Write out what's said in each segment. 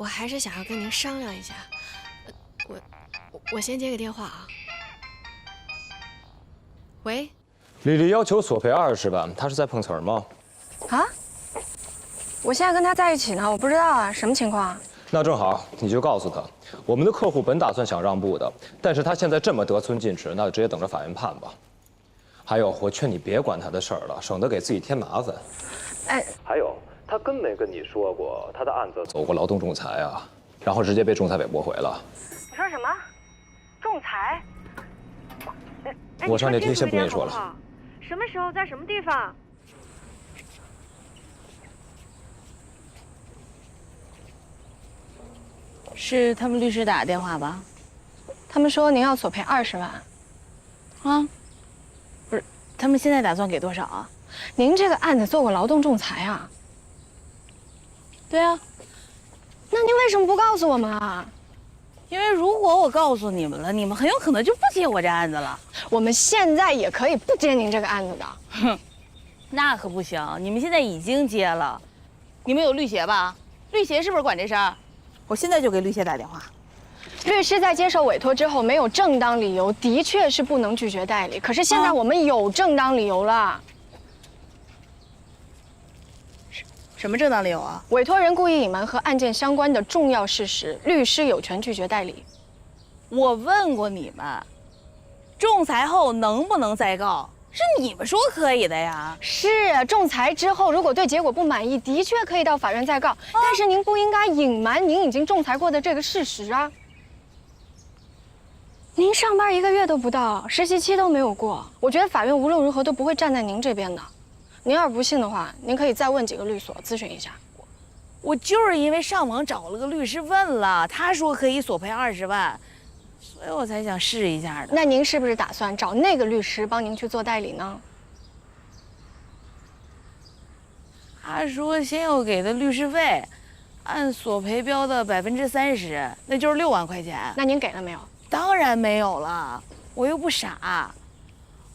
我还是想要跟您商量一下。我先接个电话啊。喂，李丽要求索赔20万，她是在碰瓷儿吗？啊？我现在跟他在一起呢，我不知道啊，什么情况啊？那正好，你就告诉他，我们的客户本打算想让步的，但是他现在这么得寸进尺，那就直接等着法院判吧。还有，我劝你别管他的事儿了，省得给自己添麻烦。哎，还有，他根没跟你说过他的案子走过劳动仲裁啊，然后直接被仲裁委驳回了。你说什么？仲裁？我上电梯先不跟你说了。什么时候在什么地方？是他们律师打的电话吧？他们说您要索赔20万。啊？不是，他们现在打算给多少啊？您这个案子做过劳动仲裁啊？对啊，那您为什么不告诉我们啊？因为如果我告诉你们了，你们很有可能就不接我这案子了。我们现在也可以不接您这个案子的。哼，那可不行，你们现在已经接了。你们有律协吧？律协是不是管这事儿？我现在就给律协打电话。律师在接受委托之后没有正当理由，的确是不能拒绝代理。可是现在我们有正当理由了。什么正当理由啊？委托人故意隐瞒和案件相关的重要事实，律师有权拒绝代理。我问过你们，仲裁后能不能再告？是你们说可以的呀。是，仲裁之后如果对结果不满意，的确可以到法院再告。但是您不应该隐瞒您已经仲裁过的这个事实啊。您上班1个月都不到，实习期都没有过，我觉得法院无论如何都不会站在您这边的。您要是不信的话，您可以再问几个律所咨询一下。我就是因为上网找了个律师问了，他说可以索赔20万，所以我才想试一下的。那您是不是打算找那个律师帮您去做代理呢？他说先要给的律师费，按索赔标的30%，那就是6万块钱。那您给了没有？当然没有了，我又不傻。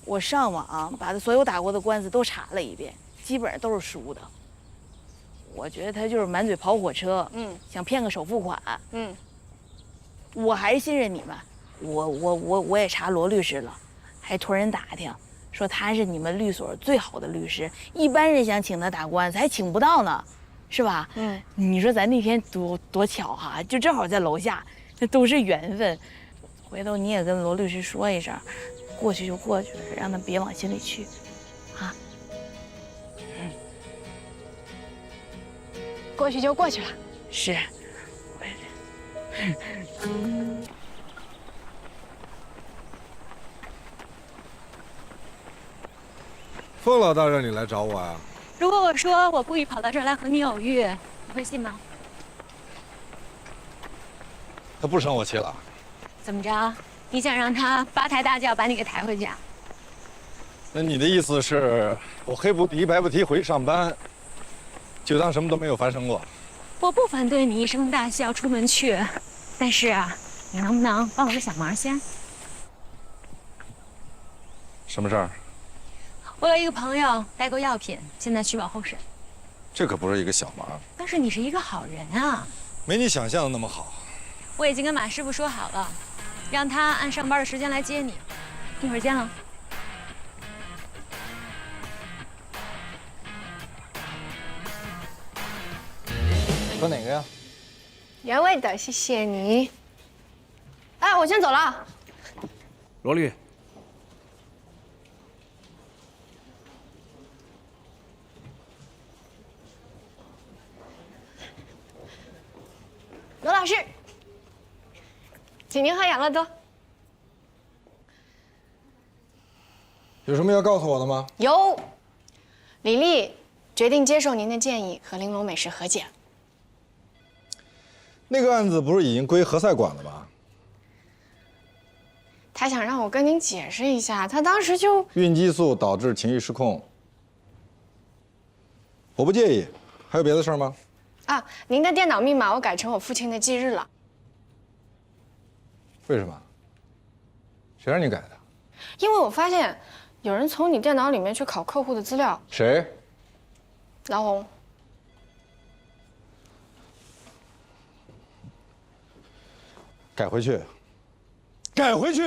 我上网把他所有打过的官司都查了一遍，基本上都是输的。我觉得他就是满嘴跑火车，想骗个首付款，我还是信任你们。我也查罗律师了，还托人打听，说他是你们律所最好的律师，一般人想请他打官司还请不到呢，是吧？你说咱那天多巧哈，就正好在楼下，那都是缘分。回头你也跟罗律师说一声。过去就过去了，让他别往心里去，啊。过去就过去了。是。凤老大让你来找我呀？如果我说我故意跑到这儿来和你偶遇，你会信吗？他不生我气了？怎么着？你想让他8抬大轿把你给抬回去啊？那你的意思是我黑不提白不提回去上班，就当什么都没有发生过？我不反对你一声大笑出门去，但是啊，你能不能帮我个小忙先？什么事儿？我有一个朋友代购药品，现在取保候审。这可不是一个小忙。但是你是一个好人啊。没你想象的那么好。我已经跟马师傅说好了。让他按上班的时间来接你，一会儿见了。喝哪个呀？原味的，谢谢你。哎，我先走了。罗律，罗老师。请您喝养乐多。有什么要告诉我的吗？有，李丽决定接受您的建议，和玲珑美食和解。那个案子不是已经归何塞管了吗？他想让我跟您解释一下，他当时就孕激素导致情绪失控。我不介意，还有别的事儿吗？啊，您的电脑密码我改成我父亲的忌日了。为什么？谁让你改的？因为我发现有人从你电脑里面去考客户的资料。谁？老红。改回去，改回去。